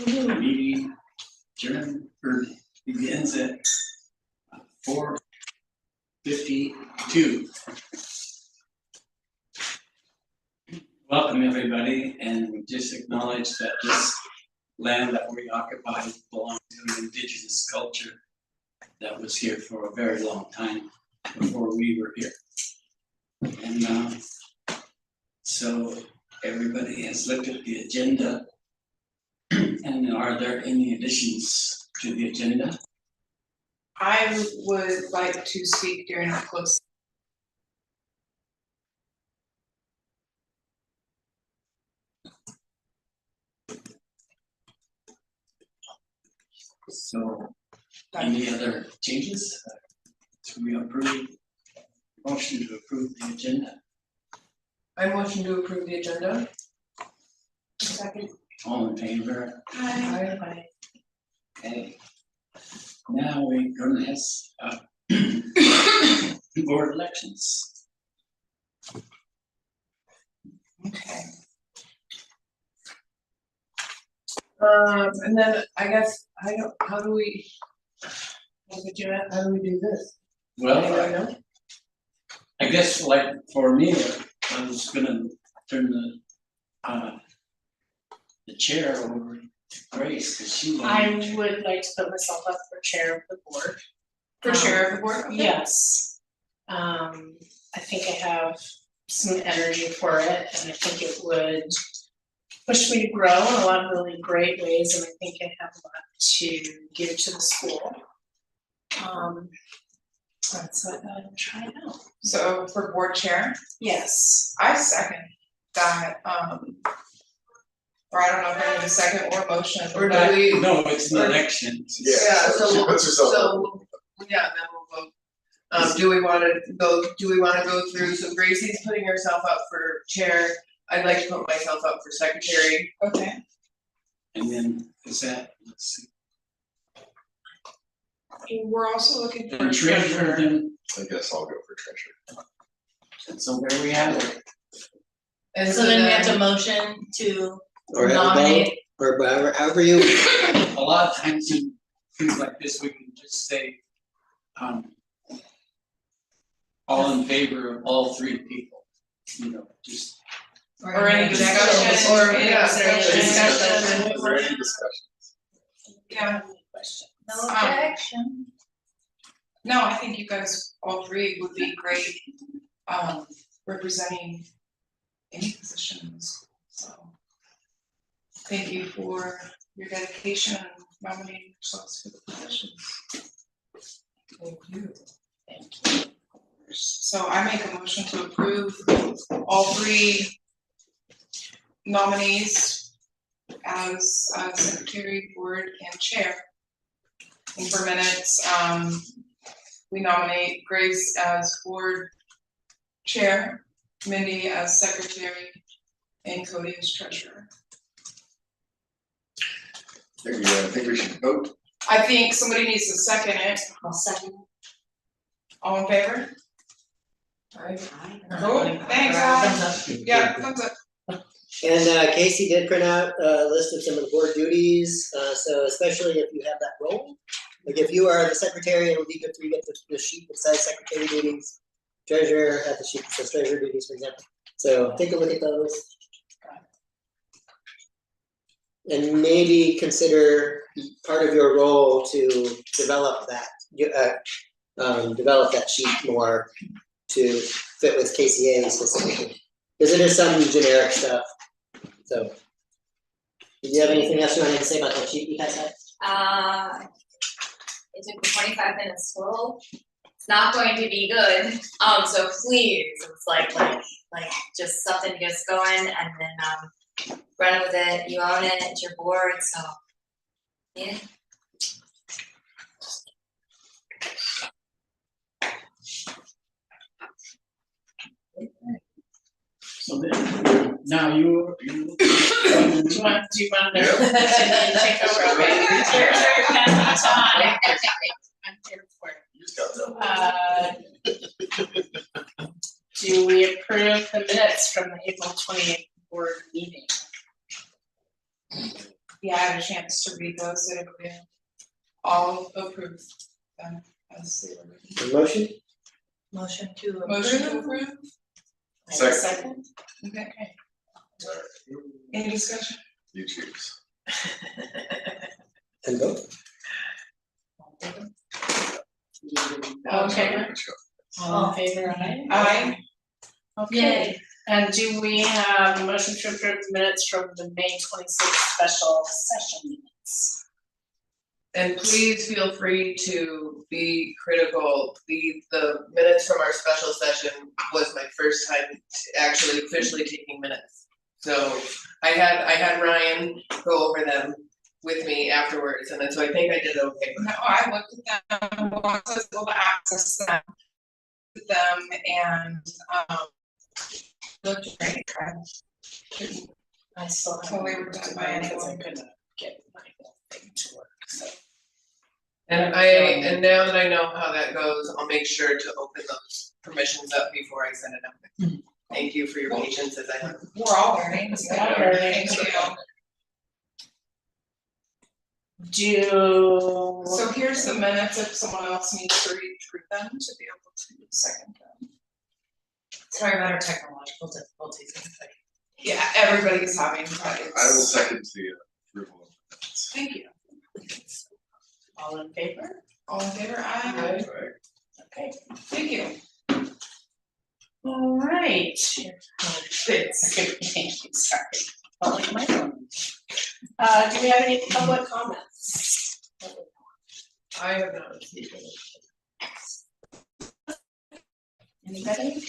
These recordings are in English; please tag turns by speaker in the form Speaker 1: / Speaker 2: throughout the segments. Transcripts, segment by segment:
Speaker 1: Meeting adjourned or begins at 4:52. Welcome everybody, and we just acknowledge that this land that we occupy belongs to an indigenous culture that was here for a very long time before we were here. And so everybody has looked at the agenda. And are there any additions to the agenda?
Speaker 2: I would like to speak during the close.
Speaker 1: So, any other changes? So we approve, motion to approve the agenda.
Speaker 2: I motion to approve the agenda. Second.
Speaker 1: All in favor?
Speaker 2: Aye.
Speaker 1: Okay. Now we're gonna have board elections.
Speaker 2: Okay. And then I guess how do we do this?
Speaker 1: Well,
Speaker 2: Anybody know?
Speaker 1: I guess like for me, I was gonna turn the chair over to Grace, because she
Speaker 3: I would like to put myself up for chair of the board.
Speaker 2: For chair of the board? Okay.
Speaker 3: Yes. I think I have some energy for it, and I think it would push me to grow in a lot of really great ways, and I think I have a lot to give to the school. That's what I'm trying out.
Speaker 2: So for board chair,
Speaker 3: Yes.
Speaker 2: I second that, or I don't know if I need a second or motion, or do we?
Speaker 1: No, it's an election.
Speaker 2: Yeah, so
Speaker 4: she puts herself
Speaker 2: yeah, then we'll vote. Do we wanna go through, so Gracie's putting herself up for chair, I'd like to put myself up for secretary. Okay.
Speaker 1: And then is that, let's see.
Speaker 2: We're also looking for
Speaker 1: And treasurer, then,
Speaker 4: I guess I'll go for treasurer.
Speaker 1: so there we have it.
Speaker 2: And
Speaker 5: So then we have to motion to
Speaker 6: Or have a vote,
Speaker 5: nominate.
Speaker 6: or whatever, however you,
Speaker 1: A lot of times in things like this, we can just say, all in favor of all three people, you know, just.
Speaker 2: Or any discussion, or yeah, discussion.
Speaker 4: Is there any discussions?
Speaker 2: Yeah.
Speaker 3: Question.
Speaker 5: No objection.
Speaker 2: No, I think you guys, all three would be great, representing any positions, so. Thank you for your dedication and nominating yourselves for the positions. Thank you.
Speaker 3: Thank you.
Speaker 2: So I make a motion to approve all three nominees as secretary, board, and chair. And for minutes, we nominate Grace as board chair, Mindy as secretary, and Cody as treasurer.
Speaker 4: I think we should vote.
Speaker 2: I think somebody needs to second it.
Speaker 5: I'll second.
Speaker 2: All in favor?
Speaker 5: Aye.
Speaker 2: Cool, thanks, Al. Yeah, thumbs up.
Speaker 6: and Casey did print out a list of some of the board duties, so especially if you have that role. Like if you are the secretary, it'll be good for you to get the sheet that says secretary duties, treasurer has the sheet that says treasurer duties, for example. So take a look at those. And maybe consider part of your role to develop that, develop that sheet more to fit with KCA specifically. Because it is some generic stuff, so. Do you have anything else you wanted to say about that sheet you guys had?
Speaker 5: It took me 25 minutes total. It's not going to be good. So please, it's like just something to get us going, and then run with it. You own it. It's your board, so yeah.
Speaker 1: So then, now you.
Speaker 3: Do you want to take over? Okay. Here's where you're passing on. I'm here for it.
Speaker 4: You just got that.
Speaker 3: Do we approve the minutes from the April 28th board meeting? Yeah,
Speaker 2: had a chance to read those, so we all approve them as they were written.
Speaker 6: A motion?
Speaker 3: Motion to
Speaker 2: Motion to approve,
Speaker 4: Second.
Speaker 2: okay, any discussion?
Speaker 4: You choose.
Speaker 6: And vote?
Speaker 2: All in
Speaker 3: Okay.
Speaker 2: favor?
Speaker 3: All in favor, aye?
Speaker 2: Aye.
Speaker 3: Okay, and do we have a motion to approve the minutes from the May 26th special session minutes?
Speaker 7: And please feel free to be critical. The minutes from our special session was my first time actually officially taking minutes. So I had Ryan go over them with me afterwards, and then so I think I did okay.
Speaker 2: No, I looked at them, once I was able to access them, and, looked great.
Speaker 3: I still have.
Speaker 2: Totally written by
Speaker 3: because I
Speaker 2: anyone.
Speaker 3: couldn't get my whole thing to work, so.
Speaker 7: And now that I know how that goes, I'll make sure to open those permissions up before I send it out. Thank you for your patience as I learn.
Speaker 2: We're all learning, so
Speaker 3: We're all learning.
Speaker 2: thank you. So here's the minutes, if someone else needs to read through them to be able to second them.
Speaker 3: Sorry about our technological difficulties.
Speaker 2: Yeah, everybody's having, but
Speaker 4: I will
Speaker 2: it's,
Speaker 4: second the approval of the minutes.
Speaker 2: thank you.
Speaker 3: All in favor?
Speaker 2: All in favor, aye,
Speaker 4: Right.
Speaker 3: Okay.
Speaker 2: thank you.
Speaker 3: All right. Thank you, sorry. Public microphone. Do we have any public comments?
Speaker 7: I have not received it.
Speaker 3: Anybody?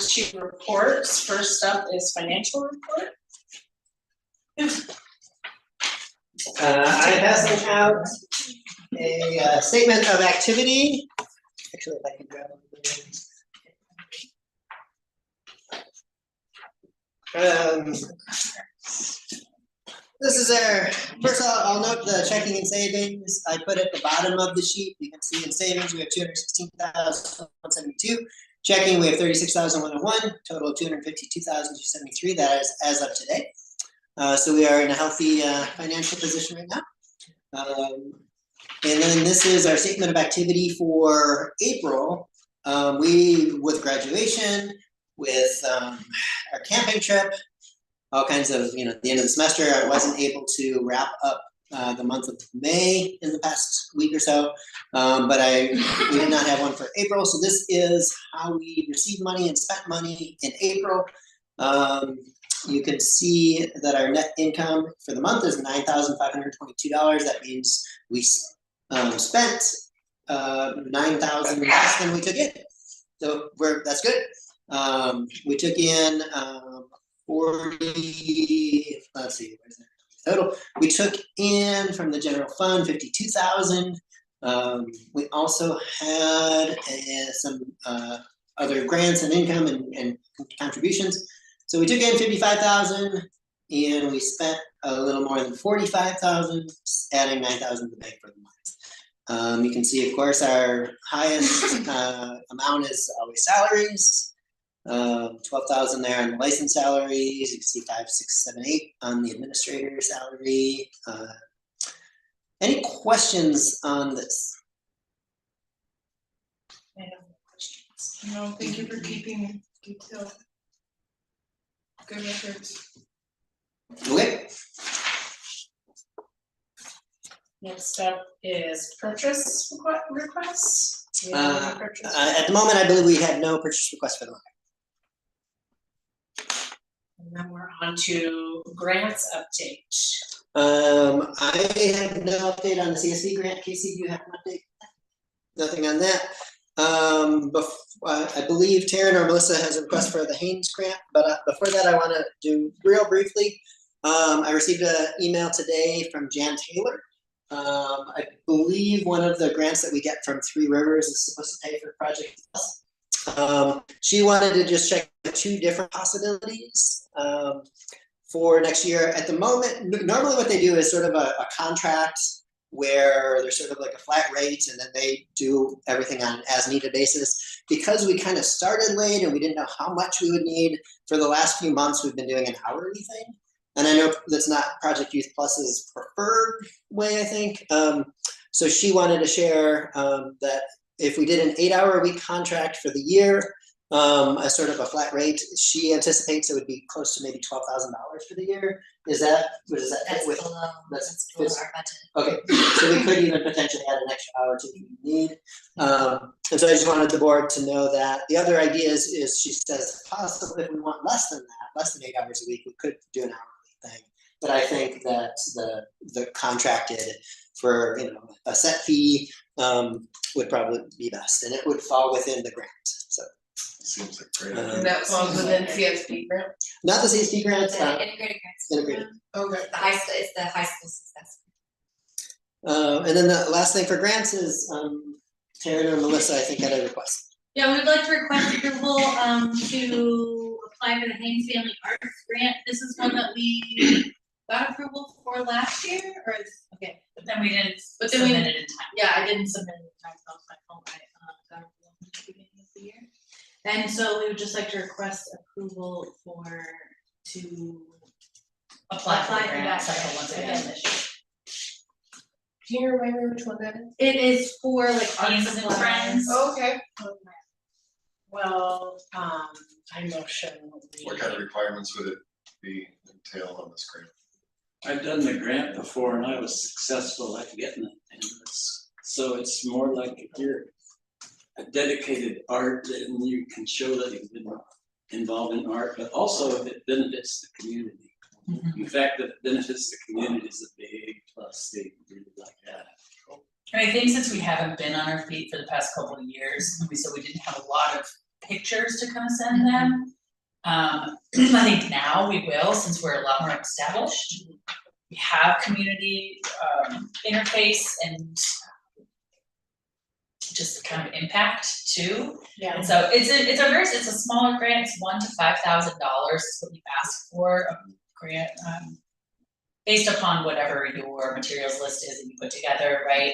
Speaker 3: Chief reports, first up is financial report.
Speaker 6: I have sent out a statement of activity. Actually, if I can grab one. This is our, first I'll note the checking and savings. I put at the bottom of the sheet, you can see in savings, we have 216,172. Checking, we have 36,101, total of 252,273, that is as of today. So we are in a healthy financial position right now. And then this is our statement of activity for April. With graduation, with our camping trip, all kinds of, at the end of the semester, I wasn't able to wrap up the month of May in the past week or so, but we did not have one for April. So this is how we received money and spent money in April. You can see that our net income for the month is $9,522. That means we spent $9,000 less than we took in. So that's good. We took in 40, let's see, where's that total? We took in from the general fund 52,000. We also had some other grants and income and contributions. So we took in 55,000 and we spent a little more than 45,000, adding 9,000 to the bank for the month. You can see, of course, our highest amount is always salaries. 12,000 there on the license salaries. You can see 5, 6, 7, 8 on the administrator salary. Any questions on this?
Speaker 3: I have no questions.
Speaker 2: No, thank you for keeping detailed. Good records.
Speaker 6: Okay.
Speaker 3: Next up is purchase requests. Do we have any purchase
Speaker 6: At the moment, I believe we had no purchase request for the month.
Speaker 3: And then we're on to grants update.
Speaker 6: I have no update on the CSV grant. Casey, do you have an update? Nothing on that. I believe Taryn or Melissa has a request for the Haynes grant, but before that, I want to do real briefly. I received an email today from Jan Taylor. I believe one of the grants that we get from Three Rivers is supposed to pay for Project Plus. She wanted to just check 2 different possibilities for next year. At the moment, normally what they do is sort of a contract where there's sort of like a flat rate and then they do everything on an as needed basis. Because we kind of started late and we didn't know how much we would need, for the last few months, we've been doing an hourly thing. And I know that's not Project Youth Plus's preferred way, I think. So she wanted to share that if we did an 8-hour-a-week contract for the year, a sort of a flat rate, she anticipates it would be close to maybe $12,000 for the year. Is that, what does that fit
Speaker 5: That's
Speaker 6: with?
Speaker 5: below,
Speaker 6: that's-
Speaker 5: that's below our budget.
Speaker 6: Okay, so we could even potentially add an extra hour to if we need. And so I just wanted the board to know that. The other idea is she says possibly if we want less than that, less than 8 hours a week, we could do an hourly thing. But I think that the contracted for, a set fee would probably be best, and it would fall within the grant, so.
Speaker 4: Seems like great.
Speaker 7: And that falls within CSP grant?
Speaker 6: Not the CSP grant,
Speaker 5: The integrated grants.
Speaker 6: integrated.
Speaker 7: Okay.
Speaker 5: It's the high school success.
Speaker 6: And then the last thing for grants is, Taryn or Melissa, I think, had a request.
Speaker 8: Yeah, we'd like to request approval to apply for the Haynes Family Arts Grant. This is one that we got approval for last year, or is, okay.
Speaker 9: But then we didn't
Speaker 8: But then we-
Speaker 9: submit it in time.
Speaker 8: Yeah, I didn't submit it in time, so I was like, oh, I got approval at the beginning of the year. And so we would just like to request approval to
Speaker 9: Apply for the
Speaker 8: that
Speaker 9: grant cycle
Speaker 8: grant
Speaker 9: once
Speaker 8: again
Speaker 9: again.
Speaker 8: this year.
Speaker 7: Do you remember which one that is?
Speaker 8: It is for like art
Speaker 9: Haynes and
Speaker 8: supplies.
Speaker 9: Friends.
Speaker 7: Oh, okay.
Speaker 3: Well, I'm not sure.
Speaker 4: What kind of requirements would it be entailed on this grant?
Speaker 1: I've done the grant before and I was successful at getting it. And so it's more like if you're a dedicated art, then you can show that you've been involved in art, but also if it benefits the community.
Speaker 9: Mhm.
Speaker 1: In fact, if it benefits the community is a big plus, they really like that.
Speaker 9: And I think since we haven't been on our feet for the past couple of years, so we didn't have a lot of pictures to kind of send them. I think now we will, since we're a lot more established. We have community interface and just kind of impact too.
Speaker 3: Yeah.
Speaker 9: And so it's a smaller grant, it's $1,000 to $5,000 is what we've asked for, a grant, based upon whatever your materials list is that you put together, right?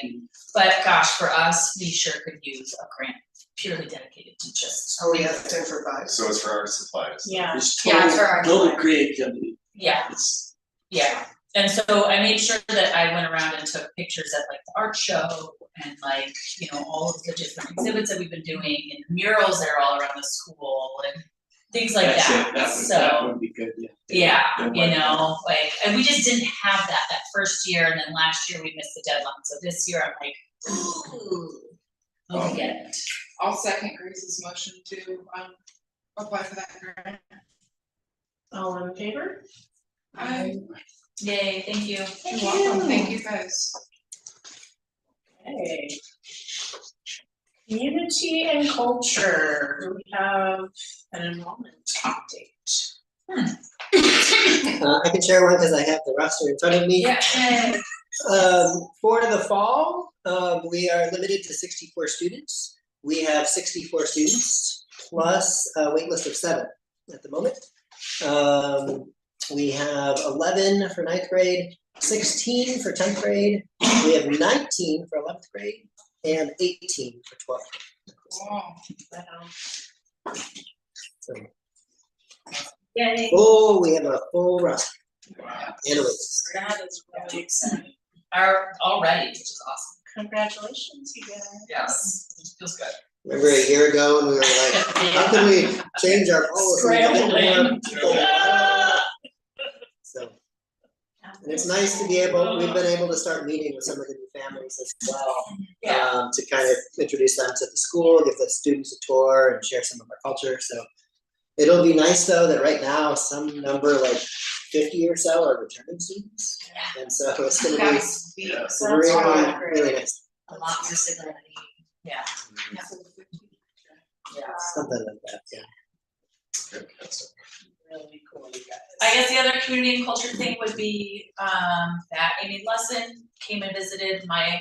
Speaker 9: But gosh, for us, we sure could use a grant purely dedicated to just.
Speaker 7: Are we asking for 5?
Speaker 4: So it's for art supplies.
Speaker 3: Yeah.
Speaker 1: It's
Speaker 5: Yeah, it's for art
Speaker 1: total
Speaker 5: supply.
Speaker 1: creativity.
Speaker 9: Yeah,
Speaker 1: It's,
Speaker 9: yeah, and so I made sure that I went around and took pictures at like the art show and like, all of the different exhibits that we've been doing and murals that are all around the school and things like
Speaker 1: that's
Speaker 9: that,
Speaker 1: it, that
Speaker 9: so.
Speaker 1: would be good, yeah.
Speaker 9: Yeah,
Speaker 1: Don't worry.
Speaker 9: and we just didn't have that first year, and then last year we missed the deadline, so this year I'm like, ooh, we'll get it.
Speaker 2: I'll second Grace's motion to apply for that grant.
Speaker 3: All in favor?
Speaker 9: Yay, thank you.
Speaker 2: You're welcome, thank you guys.
Speaker 3: Okay. Community and culture, we have an enrollment update.
Speaker 6: I can share one because I have the roster in front of me.
Speaker 9: Yeah.
Speaker 6: For the fall, we are limited to 64 students. We have 64 students plus a wait list of 7 at the moment. We have 11 for 9th grade, 16 for 10th grade. We have 19 for 11th grade and 18 for 12th.
Speaker 2: Wow.
Speaker 6: So,
Speaker 3: Yay.
Speaker 6: oh, we have a full roster
Speaker 4: Wow.
Speaker 6: and a wait list.
Speaker 3: That is really exciting.
Speaker 9: Already, which is awesome.
Speaker 3: Congratulations, you guys.
Speaker 9: Yes, it feels good.
Speaker 6: Remember a year ago when we were like, how can we change our policy?
Speaker 9: Scrambling.
Speaker 6: So, and it's nice to be able, we've been able to start meeting with some of the new families as well.
Speaker 9: Yeah.
Speaker 6: To kind of introduce them to the school, give the students a tour and share some of our culture, so. It'll be nice though that right now, some number like 50 or so are returning students. And so it's gonna be
Speaker 2: That's the.
Speaker 4: Yeah.
Speaker 6: really, really nice,
Speaker 5: A lot more stability.
Speaker 9: Yeah.
Speaker 6: something like that, yeah.
Speaker 4: Fantastic.
Speaker 3: Really cool, you guys.
Speaker 9: I guess the other community and culture thing would be that Amy Lesson came and visited my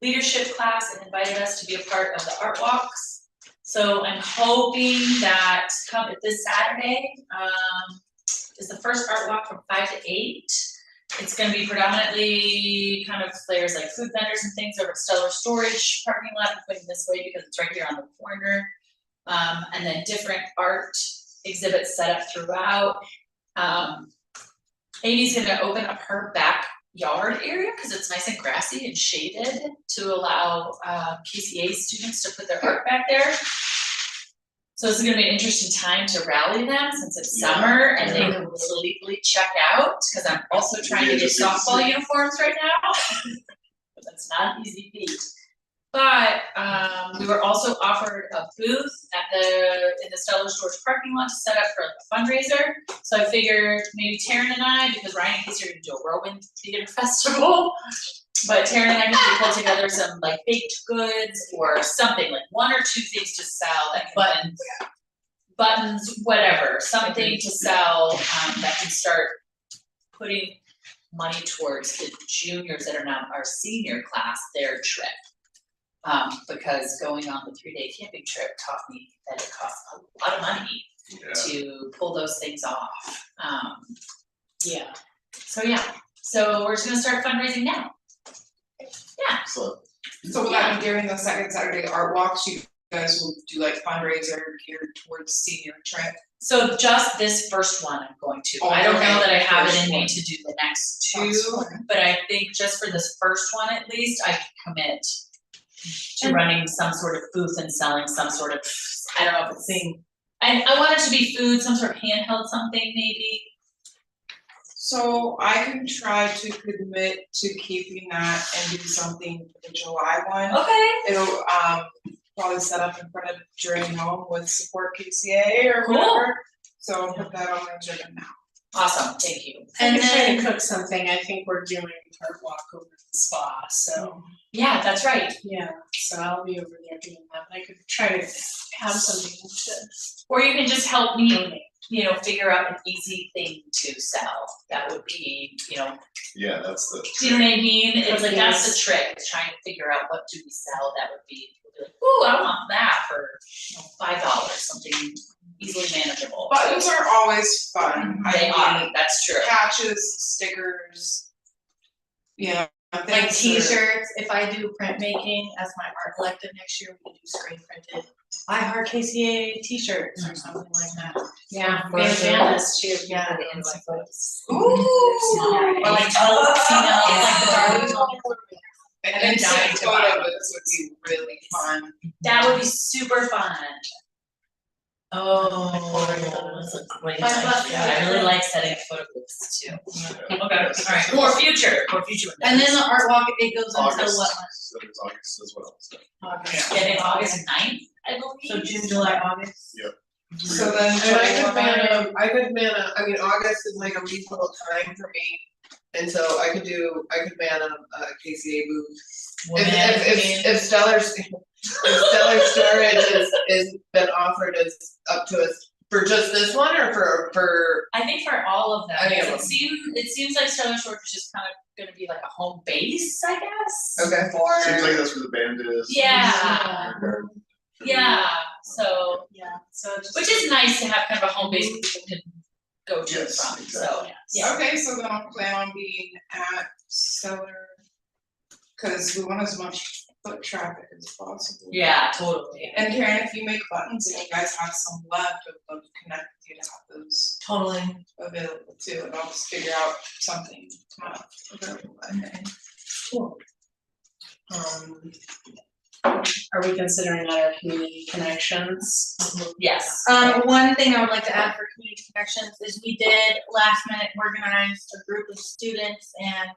Speaker 9: leadership class and invited us to be a part of the art walks. So I'm hoping that this Saturday is the first art walk from 5 to 8. it's gonna be predominantly kind of there's like food vendors and things over at Stellar Storage parking lot, I'm putting this way because it's right here on the corner. And then different art exhibits set up throughout. Amy's gonna open up her backyard area, cause it's nice and grassy and shaded to allow, KCA students to put their art back there. So this is gonna be an interesting time to rally them since it's summer and they can legally check out, cause I'm also trying to get softball uniforms right now. But that's not an easy feat. But, we were also offered a booth in the Stellar Storage parking lot to set up for a fundraiser. So I figured maybe Taryn and I, because Ryan and Casey are gonna do a whirlwind theater festival. But Taryn and I can pull together some like baked goods or something, like 1 or 2 things to sell that can buttons, whatever, something to sell, that can start putting money towards the juniors that are now our senior class, their trip. Because going on the 3-day camping trip taught me that it costs a lot of money to pull those things off. So we're just gonna start fundraising now. Yeah.
Speaker 4: Excellent.
Speaker 2: So will that be during the second Saturday art walks, you guys will do like fundraiser geared towards senior trip?
Speaker 9: So just this first one I'm going to.
Speaker 2: Oh,
Speaker 9: I don't know
Speaker 2: okay,
Speaker 9: that I have it
Speaker 2: first
Speaker 9: in me
Speaker 2: one.
Speaker 9: to do the next
Speaker 2: That's
Speaker 9: 2,
Speaker 2: fine.
Speaker 9: but I think just for this first one at least, I can commit to running some sort of booth and selling some sort of, I don't know if it's thing. I want it to be food, some sort of handheld something maybe.
Speaker 2: So I can try to commit to keeping that and do something for the July one.
Speaker 9: Okay.
Speaker 2: It'll probably set up in front of Journey Home with support KCA or
Speaker 9: Cool.
Speaker 2: whatever. So I'll put that on my agenda now.
Speaker 9: Awesome, thank you.
Speaker 3: And then
Speaker 8: then-
Speaker 3: cook something, I think we're doing art walk over at the spa, so,
Speaker 9: Yeah, that's right.
Speaker 3: yeah, so I'll be over there doing that, but I could try to have something to
Speaker 9: Or you can just help me,
Speaker 3: donate.
Speaker 9: figure out an easy thing to sell. That would be,
Speaker 4: Yeah, that's the.
Speaker 9: do you know what I mean? It's like, that's the
Speaker 3: Cookies.
Speaker 9: trick, is trying to figure out what do we sell that would be, like, ooh, I want that for, $5, something easily manageable.
Speaker 2: Buttons are always fun.
Speaker 9: They are, that's true.
Speaker 2: Patches, stickers. Yeah.
Speaker 8: Like
Speaker 2: things that-
Speaker 8: t-shirts, if I do printmaking as my art collective next year, we can do screen printed I Heart KCA t-shirts or something like that.
Speaker 3: Yeah,
Speaker 8: For
Speaker 3: and
Speaker 8: sure.
Speaker 3: Janice too.
Speaker 8: Yeah.
Speaker 2: Ooh.
Speaker 8: Or like totes, like the darling.
Speaker 2: An
Speaker 9: I've been
Speaker 2: instant
Speaker 9: dying to
Speaker 2: photo
Speaker 9: buy
Speaker 2: of this would be really fun.
Speaker 9: That would be super fun.
Speaker 3: Oh,
Speaker 8: that's a great
Speaker 9: Yeah, I really like setting up photo booths too. Okay, alright, for future endeavors.
Speaker 8: And then the art walk, it goes until
Speaker 4: August,
Speaker 8: what
Speaker 4: so there's August as well, so.
Speaker 9: Getting August 9th, I believe.
Speaker 8: So June, July, August?
Speaker 2: So then.
Speaker 7: And I could man August is like a reasonable time for me, and so I could man a KCA booth. If Stellar Storage is been offered as up to us for just this one or for
Speaker 9: I think for all of them,
Speaker 7: Any of
Speaker 9: because
Speaker 7: them.
Speaker 9: it seems like Stellar Storage is just kind of gonna be like a home base, I guess.
Speaker 7: Okay.
Speaker 9: For.
Speaker 4: Seems like that's where the band is.
Speaker 9: Yeah. Yeah, so,
Speaker 3: Yeah, so just.
Speaker 9: which is nice to have kind of a home base that people can go to and
Speaker 4: Yes,
Speaker 9: from, so,
Speaker 4: exactly.
Speaker 9: yeah.
Speaker 2: Okay, so then I'll plan on being at Stellar, cause we want as much foot traffic as possible.
Speaker 9: Yeah, totally.
Speaker 2: And Karen, if you make buttons and you guys have some left, I'd love to connect with you to have those
Speaker 8: Totally.
Speaker 2: available too, and I'll just figure out something to have available that day.
Speaker 3: Cool. Are we considering that our community connections?
Speaker 9: Yes.
Speaker 8: One thing I would like to add for community connections is we did last minute organize a group of students and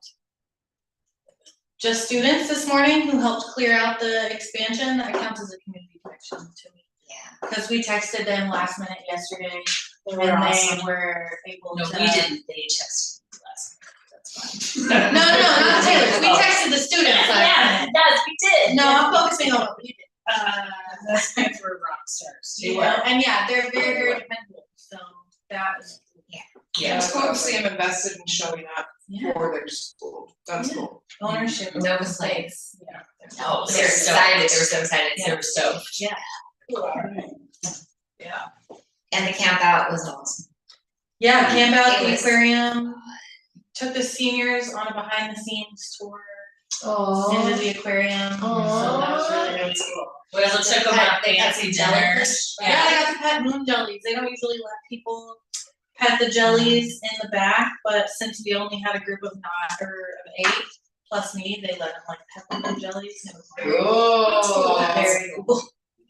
Speaker 8: just students this morning who helped clear out the expansion. That counts as a community connection to me. Yeah. Cause we texted them last minute yesterday
Speaker 3: They
Speaker 8: and
Speaker 3: were
Speaker 8: they
Speaker 3: awesome.
Speaker 8: were able
Speaker 9: No,
Speaker 8: to.
Speaker 9: we didn't, they texted me last night, that's fine.
Speaker 8: No, not Taylor. We
Speaker 9: Oh.
Speaker 8: texted the students last
Speaker 9: Yeah,
Speaker 8: minute.
Speaker 9: yes, we did.
Speaker 8: No, I'm focusing on what we did.
Speaker 3: That's good for rock stars.
Speaker 9: They
Speaker 8: You
Speaker 9: were.
Speaker 8: know, and yeah, they're very, very dependable, so that was.
Speaker 9: Yeah.
Speaker 2: It's cool to see them invested in showing up
Speaker 8: Yeah.
Speaker 2: for their school, that's cool.
Speaker 8: Ownership.
Speaker 5: No complaints.
Speaker 9: No,
Speaker 5: They were excited, they were so excited.
Speaker 9: They were stoked.
Speaker 8: Yeah.
Speaker 9: Yeah.
Speaker 5: And the camp out was awesome.
Speaker 8: Yeah, camp out,
Speaker 5: It
Speaker 8: the
Speaker 5: was-
Speaker 8: aquarium, took the seniors on a behind the scenes tour
Speaker 2: Oh.
Speaker 8: into the aquarium, so that was really cool.
Speaker 9: We also took them on
Speaker 5: They had
Speaker 9: fancy
Speaker 5: some
Speaker 9: dinners.
Speaker 5: jellyfish.
Speaker 8: Yeah, I got to pet moon jellies. They don't usually let people pet the jellies in the back, but since we only had a group of 8 plus me, they let them like pet the moon jellies. It was very cool.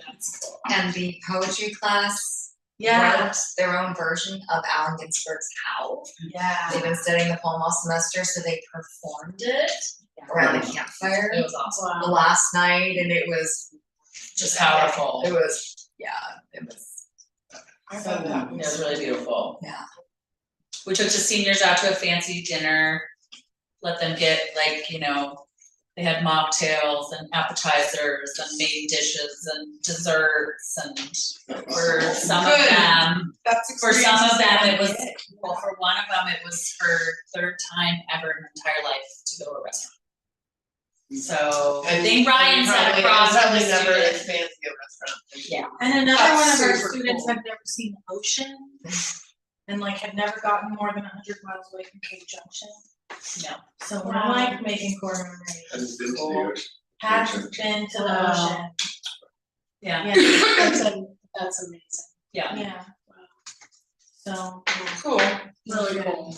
Speaker 9: That's cool.
Speaker 5: And the poetry class
Speaker 8: Yeah,
Speaker 5: wrote their own version of Allen Ginsberg's Howl.
Speaker 8: yeah.
Speaker 5: They've been studying the poem all semester, so they performed it around the campfire
Speaker 9: It was awesome.
Speaker 5: the last night, and it was
Speaker 9: Just powerful.
Speaker 5: It was, it was.
Speaker 7: I thought that
Speaker 9: It was really beautiful.
Speaker 5: Yeah.
Speaker 9: We took the seniors out to a fancy dinner, let them get like, you know, they had mocktails and appetizers and main dishes and desserts and for some of
Speaker 2: Good.
Speaker 9: them,
Speaker 2: That's
Speaker 9: for some of them, it was,
Speaker 2: experiences
Speaker 9: well, for one of them, it was her third time ever in her entire life to go to a restaurant. So I think Ryan sat across from
Speaker 7: Probably
Speaker 9: the
Speaker 7: never as
Speaker 9: student.
Speaker 7: fancy a restaurant.
Speaker 9: Yeah.
Speaker 8: And another
Speaker 2: That's
Speaker 8: one of our
Speaker 2: super
Speaker 8: students
Speaker 2: cool.
Speaker 8: had never seen the ocean and like had never gotten more than 100 miles away from Cape Junction.
Speaker 9: No.
Speaker 8: So we're
Speaker 3: Wow.
Speaker 8: like making core memories.
Speaker 4: Hadn't been to the ocean.
Speaker 8: Hadn't been to the
Speaker 3: Wow.
Speaker 8: ocean.
Speaker 9: Yeah.
Speaker 8: Yeah,
Speaker 3: That's amazing.
Speaker 9: Yeah.
Speaker 8: yeah. So
Speaker 2: Cool.
Speaker 8: really cool.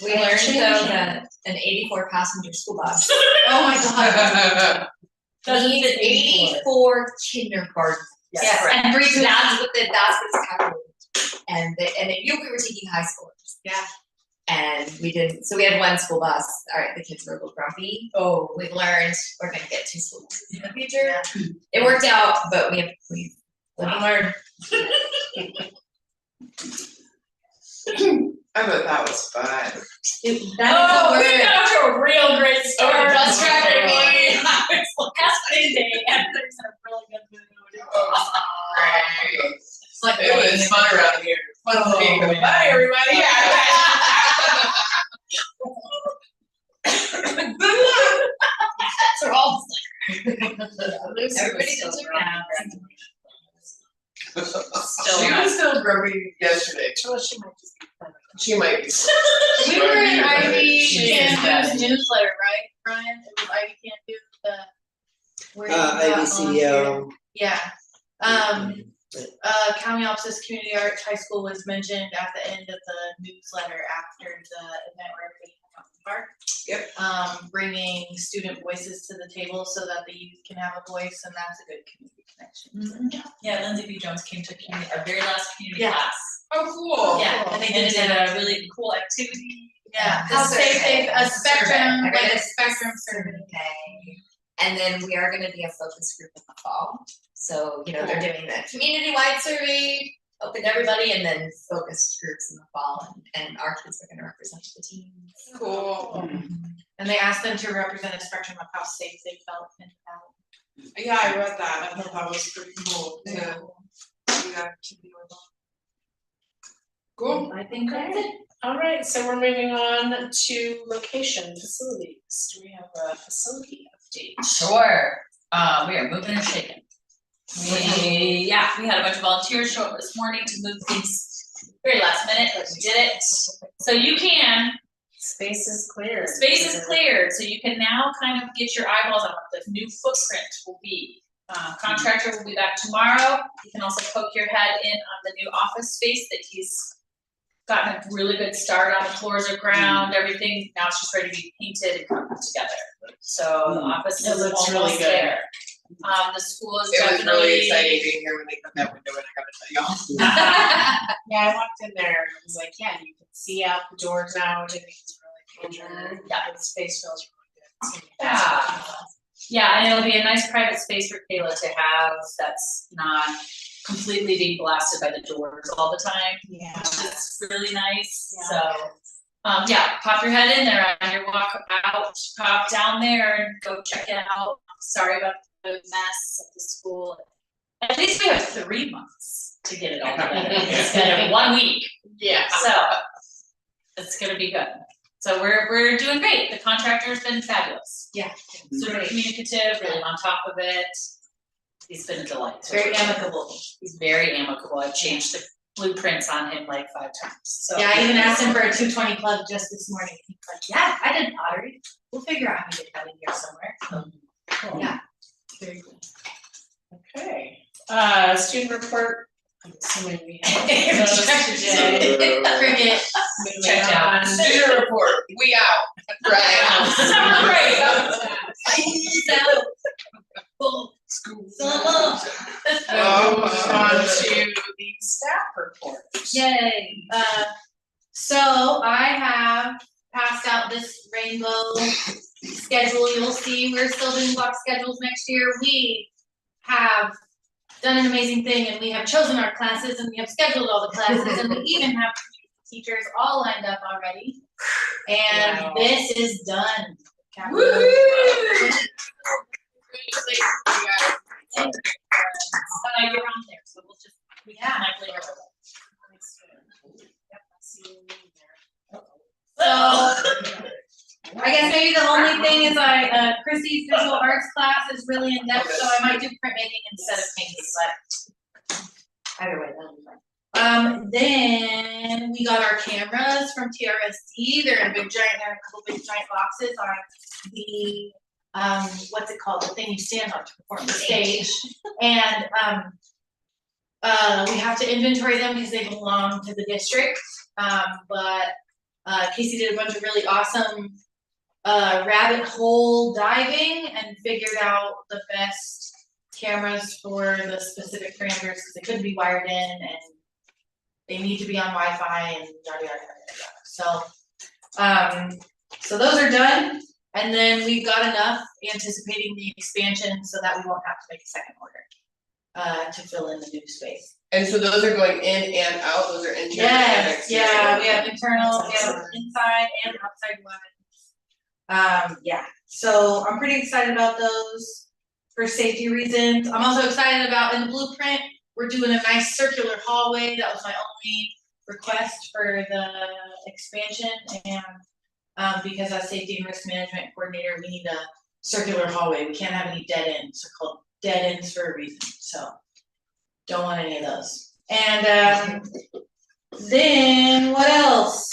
Speaker 5: We learned though that an 84 passenger school bus
Speaker 8: Oh my god.
Speaker 5: needs 84 kindergarten.
Speaker 9: Yes,
Speaker 5: And that's what it's calculated. And it knew we were taking high schoolers.
Speaker 8: Yeah.
Speaker 5: And we didn't, so we had one school bus. All right, the kids were a little grumpy. Oh, we've learned we're gonna get 2 school buses in the future.
Speaker 8: Yeah.
Speaker 5: It worked out, but we live and learn.
Speaker 7: I bet that was fun.
Speaker 8: That
Speaker 9: Oh,
Speaker 8: is
Speaker 9: we
Speaker 8: a word.
Speaker 9: got off to a real great start.
Speaker 5: Oh, bus traffic,
Speaker 9: Oh,
Speaker 5: boy.
Speaker 9: It's the last day, everything's in a really good mood.
Speaker 5: It's like
Speaker 7: It was fun around here. Fun to be here. Bye, everybody. Good luck.
Speaker 5: So we're all
Speaker 9: Lucy
Speaker 5: Everybody
Speaker 9: was
Speaker 5: did
Speaker 9: so
Speaker 5: their
Speaker 9: proud. Still
Speaker 7: She
Speaker 9: not.
Speaker 7: was still grumpy yesterday.
Speaker 3: Well, she might just be fun.
Speaker 7: She might be.
Speaker 8: We were in Ivy
Speaker 9: She is
Speaker 8: Campus
Speaker 9: bad.
Speaker 8: newsletter, right, Brian? It was Ivy Campus, where you got
Speaker 6: IBCO.
Speaker 8: Yeah, County Office Community Arts High School was mentioned at the end of the newsletter after the event where everybody hung out in the park.
Speaker 7: Yep.
Speaker 8: Bringing student voices to the table so that the youth can have a voice, and that's a good community connection.
Speaker 9: Yeah, Lindsay B. Jones came to our very last community
Speaker 8: Yeah.
Speaker 9: class.
Speaker 7: Oh, cool.
Speaker 9: Yeah, and they did a really cool activity.
Speaker 8: Yeah,
Speaker 5: How's
Speaker 8: the
Speaker 5: it?
Speaker 8: safe, a spectrum,
Speaker 5: Survey.
Speaker 8: like a spectrum survey.
Speaker 5: Okay. And then we are gonna be a focus group in the fall. So, they're doing the community-wide survey, open to everybody, and then focused groups in the fall, and our kids are gonna represent the team.
Speaker 7: Cool.
Speaker 8: And they asked them to represent a spectrum of how safe they felt in travel.
Speaker 2: Yeah, I read that. I thought that was pretty cool to do that activity with them. Cool.
Speaker 8: I think that's it.
Speaker 3: All right, so we're moving on to location facilities. Do we have a facility update?
Speaker 9: Sure, we are moving and shaking. We had a bunch of volunteers show up this morning to move things very last minute, but we did it. So you can,
Speaker 3: Space is clear.
Speaker 9: space is cleared, so you can now kind of get your eyeballs on what the new footprint will be. Contractor will be back tomorrow. You can also poke your head in on the new office space that he's gotten a really good start on. The floors are ground, everything, now it's just ready to be painted and come together. So the office
Speaker 3: It
Speaker 9: is
Speaker 3: looks really
Speaker 9: almost
Speaker 3: good.
Speaker 9: there. The school is
Speaker 7: It was
Speaker 9: definitely.
Speaker 7: really exciting being here when they cut that window, and I gotta tell y'all.
Speaker 3: Yeah, I walked in there and it was like, yeah, you can see out the doors now, everything's really major.
Speaker 9: Yeah.
Speaker 3: The space feels really good.
Speaker 9: Yeah. Yeah, and it'll be a nice private space for Kayla to have that's not completely being blasted by the doors all the time,
Speaker 3: Yeah.
Speaker 9: which is really nice,
Speaker 3: Yeah.
Speaker 9: so. Pop your head in there on your walk out, pop down there and go check it out. Sorry about the mess at the school. At least we have 3 months to get it all together instead of 1 week.
Speaker 3: Yeah.
Speaker 9: So it's gonna be good. So we're doing great. The contractor's been fabulous.
Speaker 8: Yeah.
Speaker 9: Super communicative, really on top of it. He's been a delight.
Speaker 8: Very amicable.
Speaker 9: He's very amicable. I've changed the blueprints on him like 5 times, so.
Speaker 8: Yeah, I even asked him for a 220 club just this morning. He's like, yeah, I did pottery. We'll figure out how to get that in here somewhere.
Speaker 9: Cool.
Speaker 8: Yeah.
Speaker 9: Very good. Okay, student report, I'm assuming we have.
Speaker 8: Cricket.
Speaker 9: Checked out.
Speaker 7: Student report, we out. Right.
Speaker 9: Right.
Speaker 7: Now on to the staff report.
Speaker 8: Yay, so I have passed out this rainbow schedule, you'll see, we're still doing block schedules next year. We have done an amazing thing, and we have chosen our classes, and we have scheduled all the classes, and we even have teachers all lined up already. And
Speaker 9: Wow.
Speaker 8: this is done. You're on there, so we'll just, yeah. So, I guess maybe the only thing is Chrissy's visual arts class is really in depth, so I might do printmaking instead of painting, but either way, that'll be fine. Then we got our cameras from TRSC. They're in a big giant, they're in a couple big giant boxes on the, what's it called? The thing you stand on to perform the stage. And, we have to inventory them because they belong to the district. But Casey did a bunch of really awesome rabbit hole diving and figured out the best cameras for the specific parameters because they couldn't be wired in and they need to be on Wi-Fi and yada yada yada. So those are done, and then we've got enough anticipating the expansion so that we won't have to make a second order to fill in the new space.
Speaker 7: And so those are going in and out, those are interior and
Speaker 8: Yes,
Speaker 7: exterior.
Speaker 8: yeah, we have internal, we have inside and outside ones. Yeah, so I'm pretty excited about those for safety reasons. I'm also excited about, in the blueprint, we're doing a nice circular hallway. That was my only request for the expansion, and because as safety and risk management coordinator, we need a circular hallway. We can't have any dead ends. They're called dead ends for a reason, so don't want any of those. And then what else?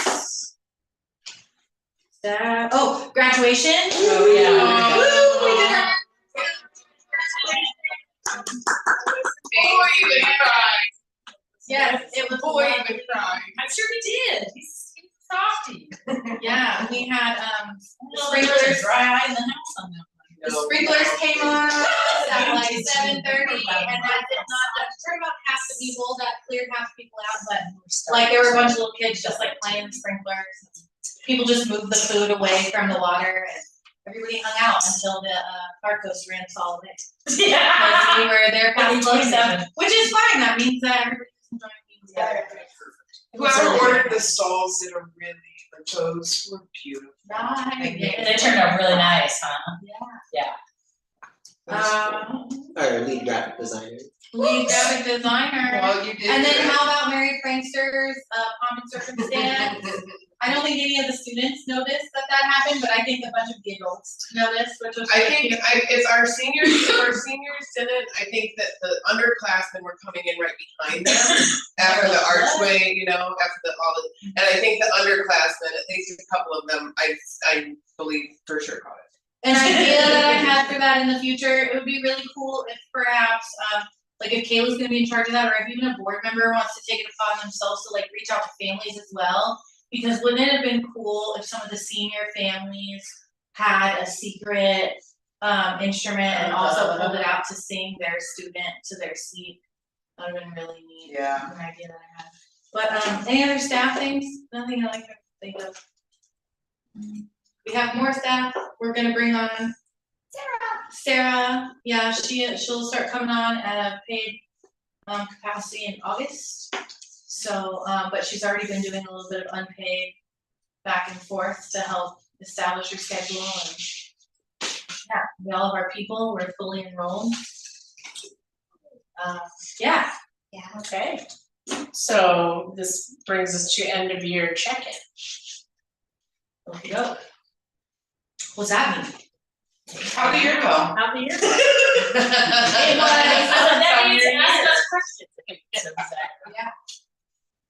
Speaker 8: Graduation.
Speaker 9: Oh, yeah.
Speaker 8: Woo, we did our
Speaker 7: Boy, you been crying.
Speaker 8: yes, it was
Speaker 7: Boy, you been crying.
Speaker 9: I'm sure he did, he's softy.
Speaker 8: yeah, we had
Speaker 9: Well, there's a
Speaker 8: sprinklers.
Speaker 9: dry eye in the house on that one.
Speaker 8: The sprinklers came on at like 7:30, and that did not turn about half the people, that cleared half the people out, but like there were a bunch of little kids just like playing the sprinklers. People just moved the food away from the water, and everybody hung out until the park host ran us all away.
Speaker 9: Yeah.
Speaker 8: Because we were there past
Speaker 9: It's
Speaker 8: close up,
Speaker 9: 27.
Speaker 8: which is fine, that means that everybody's enjoying being together.
Speaker 7: Whoever ordered the stalls did a really, those were beautiful.
Speaker 8: Right.
Speaker 9: And it turned out really nice, huh?
Speaker 8: Yeah.
Speaker 6: Our lead graphic designer.
Speaker 8: Lead graphic designer.
Speaker 7: Well, you did.
Speaker 8: And then
Speaker 7: good.
Speaker 8: how about Mary Prankster's common circumstance? I don't think any of the students noticed that happened, but I think a bunch of the adults noticed, which was.
Speaker 7: I think if our seniors didn't, I think that the underclassmen were coming in right behind them after the archway, after all the, and I think the underclassmen, at least a couple of them, I believe for sure caught it.
Speaker 8: An idea that I had for that in the future, it would be really cool if perhaps, like if Kayla's gonna be in charge of that, or if even a board member wants to take it upon themselves to like reach out to families as well. Because wouldn't it have been cool if some of the senior families had a secret instrument and also pulled it out to sing their student to their seat? That would have been really neat.
Speaker 7: Yeah.
Speaker 8: An idea that I had. But any other staff things? Nothing I like to think of. We have more staff. We're gonna bring on Sarah. Yeah, she'll start coming on at a paid capacity in August. So, but she's already been doing a little bit of unpaid back and forth to help establish her schedule, and yeah, all of our people were fully enrolled. Yeah.
Speaker 3: Okay, so this brings us to end of year check-in.
Speaker 8: Okey doke. What's that mean?
Speaker 7: How'd the year go?
Speaker 3: How'd the year go?
Speaker 8: It was.
Speaker 3: That means
Speaker 9: From your
Speaker 3: ask
Speaker 9: year.
Speaker 3: us questions.
Speaker 8: Yeah.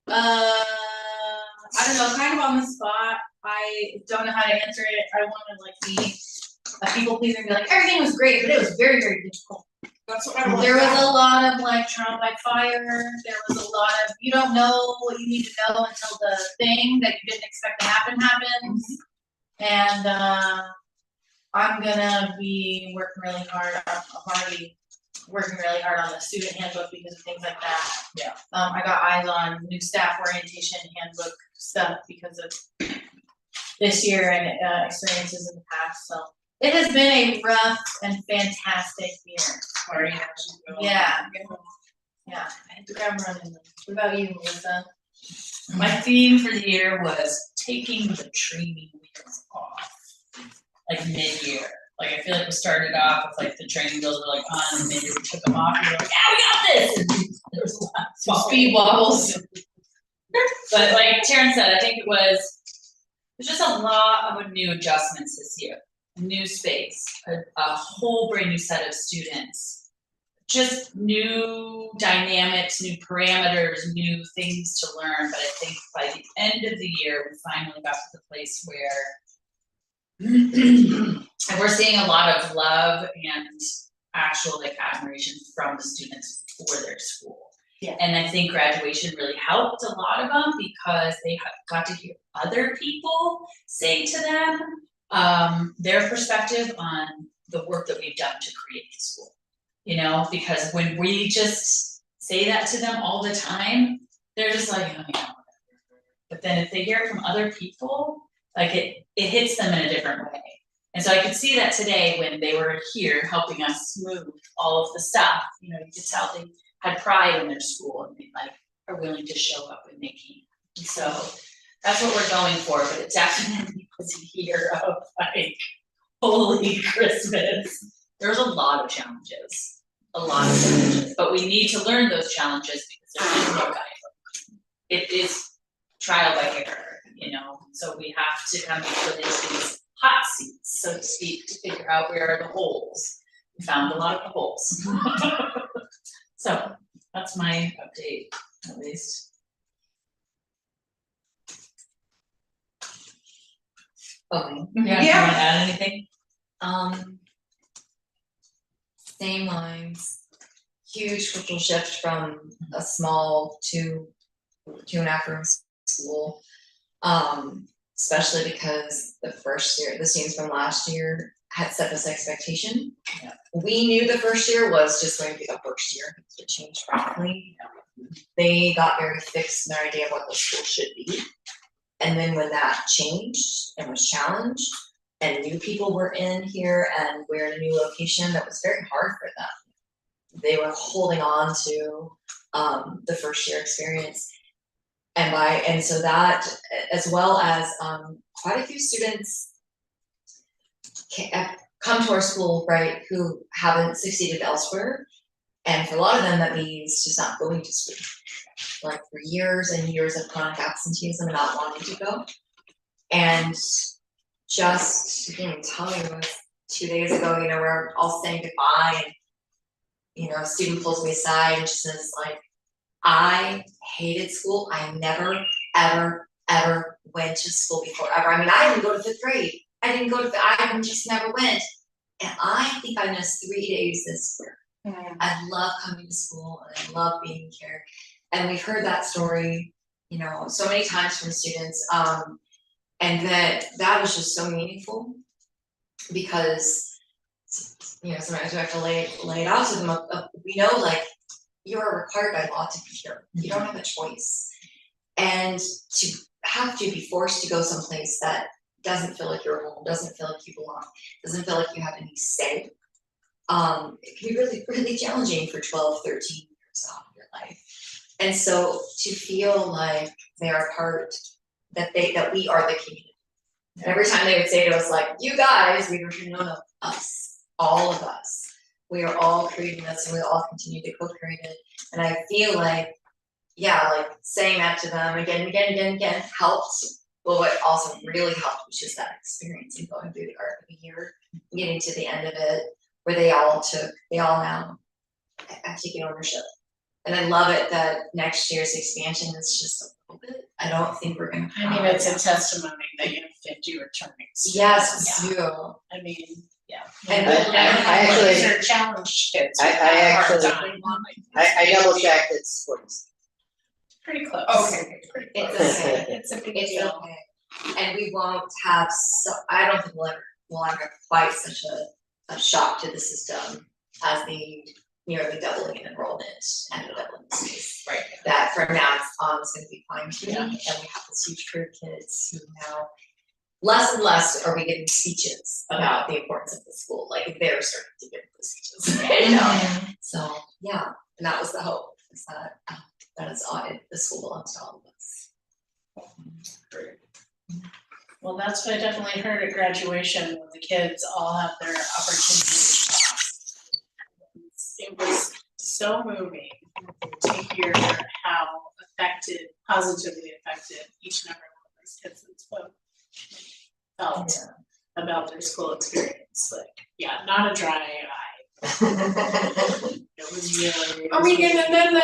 Speaker 8: I don't know, kind of on the spot. I don't know how to answer it. I wanna like be a people pleaser and be like, everything was great, but it was very, very difficult.
Speaker 2: That's what I want.
Speaker 8: There was a lot of like trial by fire. There was a lot of, you don't know what you need to know until the thing that you didn't expect to happen happens. And I'm gonna be working really hard. I'm already working really hard on the student handbook because of things like that.
Speaker 9: Yeah.
Speaker 8: I got eyes on new staff orientation handbook stuff because of this year and experiences in the past. So it has been a rough and fantastic year.
Speaker 9: Sorry.
Speaker 8: Yeah. Yeah, I had to grab running. What about you, Melissa?
Speaker 9: My theme for the year was taking the training wheels off, like mid-year. Like I feel like we started off with like the training wheels were like on, and maybe we took them off. And we were like, yeah, we got this. And there was a lot of
Speaker 8: Some speed wobbles.
Speaker 9: But like Taryn said, I think there's just a lot of new adjustments this year. New space, a whole brand new set of students, just new dynamics, new parameters, new things to learn. But I think by the end of the year, we finally got to the place where and we're seeing a lot of love and actual like admiration from the students for their school.
Speaker 8: Yeah.
Speaker 9: And I think graduation really helped a lot of them because they got to hear other people say to them their perspective on the work that we've done to create the school. You know, because when we just say that to them all the time, they're just like, oh yeah. But then if they hear it from other people, like it hits them in a different way. And so I could see that today when they were here helping us smooth all of the stuff. You know, you could tell they had pride in their school and they like are willing to show up when they can. And so that's what we're going for, but it definitely was a year of like, holy Christmas. There's a lot of challenges, but we need to learn those challenges because there is no guidebook. It is trial by error, you know, so we have to kind of be put into these hot seats, so to speak, to figure out where are the holes. We found a lot of the holes. So that's my update, at least.
Speaker 5: Okay.
Speaker 9: Yeah, do you wanna add anything?
Speaker 5: Same lines, huge cultural shift from a small two and a half room school. Especially because the first year, the students from last year had set this expectation.
Speaker 9: Yeah.
Speaker 5: We knew the first year was just going to be the first year, it changed rapidly. They got very fixed in their idea of what the school should be. And then when that changed and was challenged, and new people were in here and we're in a new location, that was very hard for them. They were holding on to the first year experience. And so that, as well as quite a few students come to our school, right, who haven't succeeded elsewhere. And for a lot of them, that means just not going to school. Like for years and years of chronic absenteeism and not wanting to go. And just, I didn't tell you, it was 2 days ago, you know, we're all saying goodbye and, you know, a student pulls me aside and just says like, I hated school. I never, ever went to school before, ever. I mean, I didn't go to 5th grade. I just never went. And I think I missed 3 days this year. I love coming to school and I love being here. And we've heard that story, you know, so many times from students. And that was just so meaningful because, you know, sometimes we have to lay it out to them. We know, like, you are required by law to be here. You don't have a choice. And to have to be forced to go someplace that doesn't feel like your home, doesn't feel like you belong, doesn't feel like you have any say, it can be really, really challenging for 12, 13 years of your life. And so to feel like they are part, that we are the community. And every time they would say to us, like, you guys, we were, no, us, all of us. We are all creating this and we all continue to co-create it. And I feel like, yeah, like saying that to them again and again helped. But what also really helped was just that experience and going through the arc of a year, getting to the end of it, where they all now have taken ownership And I love it that next year's expansion is just a little bit, I don't think we're gonna.
Speaker 3: I mean, it's a testimony that you have 50 returning students.
Speaker 5: Yes,
Speaker 3: Yeah.
Speaker 5: you.
Speaker 3: I mean, yeah.
Speaker 5: And
Speaker 6: I actually-
Speaker 3: These are challenged kids.
Speaker 6: I
Speaker 3: who have a hard
Speaker 6: actually-
Speaker 3: time.
Speaker 6: I double checked, it's 40s.
Speaker 3: Pretty close.
Speaker 7: Okay.
Speaker 3: Pretty
Speaker 5: It's
Speaker 3: close.
Speaker 5: okay.
Speaker 3: It's a big
Speaker 5: It's
Speaker 3: deal.
Speaker 5: okay. And we won't have I don't think we'll ever have quite such a shock to the system as the nearly doubling in enrollment and the doubling in space.
Speaker 7: Right.
Speaker 5: That from now on is gonna be fine tuning, and we have this huge crew of kids who now, less and less are we getting speeches about the importance of the school, like they're starting to get the speeches, you know? So, yeah, and that was the hope, is that it's all, the school belongs to all of us.
Speaker 3: Well, that's what I definitely heard at graduation, when the kids all have their opportunity to talk. It was so moving to hear how positively affected each and every one of those kids that spoke felt about their school experience. Like, yeah, not a dry eye. It was really.
Speaker 7: I mean, and then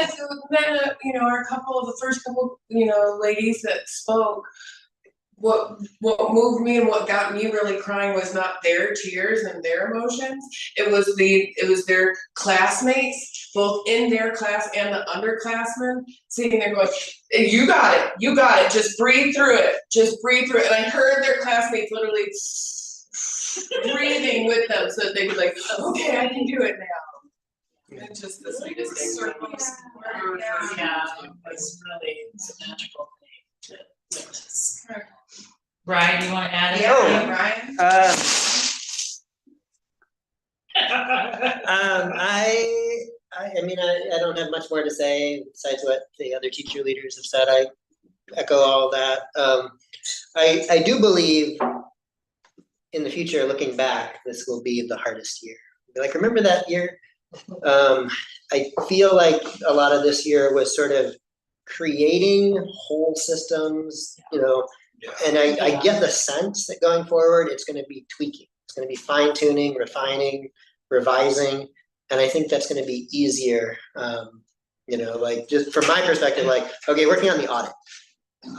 Speaker 7: you know, the first couple, you know, ladies that spoke, what moved me and what got me really crying was not their tears and their emotions. It was their classmates, both in their class and the underclassmen, sitting there going, you got it, just breathe through it. And I heard their classmates literally breathing with them so that they could like, okay, I can do it now. It's just the sweetest thing.
Speaker 3: Yeah, it was really, it's a magical thing to witness.
Speaker 9: Brian, you wanna add
Speaker 6: Yeah.
Speaker 9: anything?
Speaker 7: Ryan?
Speaker 6: I mean, I don't have much more to say besides what the other teacher leaders have said. I echo all that. I do believe in the future, looking back, this will be the hardest year. Like, remember that year? I feel like a lot of this year was sort of creating whole systems, you know, and I get the sense that going forward, it's gonna be tweaking. It's gonna be fine tuning, refining, revising, and I think that's gonna be easier. You know, like just from my perspective, like, okay, working on the audit.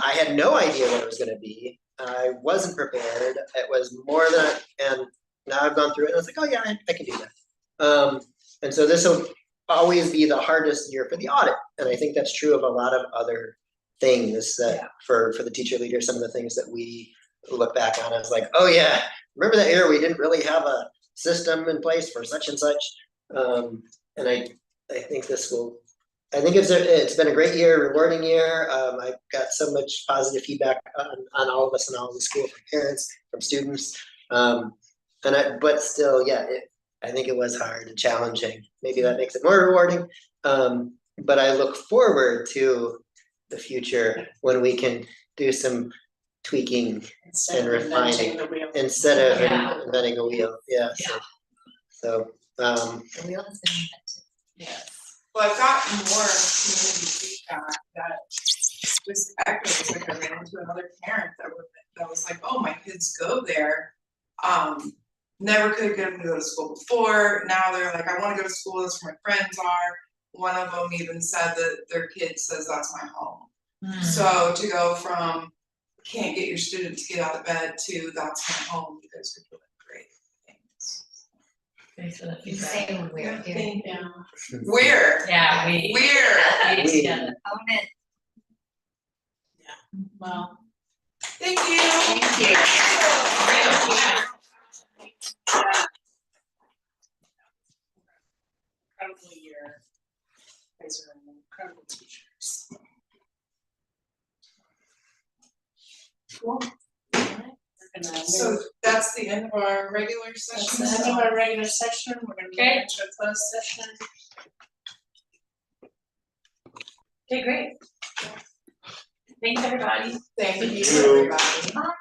Speaker 6: I had no idea what it was gonna be. I wasn't prepared. It was more than, and now I've gone through it and I was like, oh yeah, I can do that. And so this will always be the hardest year for the audit. And I think that's true of a lot of other things that for the teacher leader, some of the things that we look back on as like, oh yeah, remember that year we didn't really have a system in place for such and such. And I think it's been a great year, rewarding year. I got so much positive feedback on all of us and all of the school, from parents, from students. But still, yeah, I think it was hard and challenging. Maybe that makes it more rewarding. But I look forward to the future when we can do some tweaking
Speaker 3: Instead
Speaker 6: and
Speaker 3: of inventing
Speaker 6: refining
Speaker 3: the wheel.
Speaker 6: instead of
Speaker 9: Yeah.
Speaker 6: inventing a wheel. Yeah. So
Speaker 5: The wheel has been invented.
Speaker 3: Yes.
Speaker 7: Well, I've gotten more community feedback that was echoes, like I ran into another parent that was like, oh, my kids go there. Never could get them to go to school before, now they're like, I wanna go to school, that's where my friends are. One of them even said that their kid says that's my home. So to go from can't get your student to get out of bed to that's my home, because we're doing great things.
Speaker 9: Thanks for the
Speaker 5: You
Speaker 9: feedback.
Speaker 5: say when we're here.
Speaker 3: Yeah.
Speaker 7: We're
Speaker 9: We together.
Speaker 5: Own it.
Speaker 3: Well.
Speaker 7: Thank you.
Speaker 5: Thank you.
Speaker 3: Incredible year. You guys are incredible teachers. Cool. Alright, we're gonna
Speaker 7: So
Speaker 3: move.
Speaker 7: that's the end of our regular
Speaker 3: That's
Speaker 7: session.
Speaker 3: the end of our regular session, we're gonna move
Speaker 9: Okay.
Speaker 3: into a closed session.
Speaker 9: Okay, great. Thanks, everybody.
Speaker 7: Thank you,
Speaker 6: you.
Speaker 7: everybody.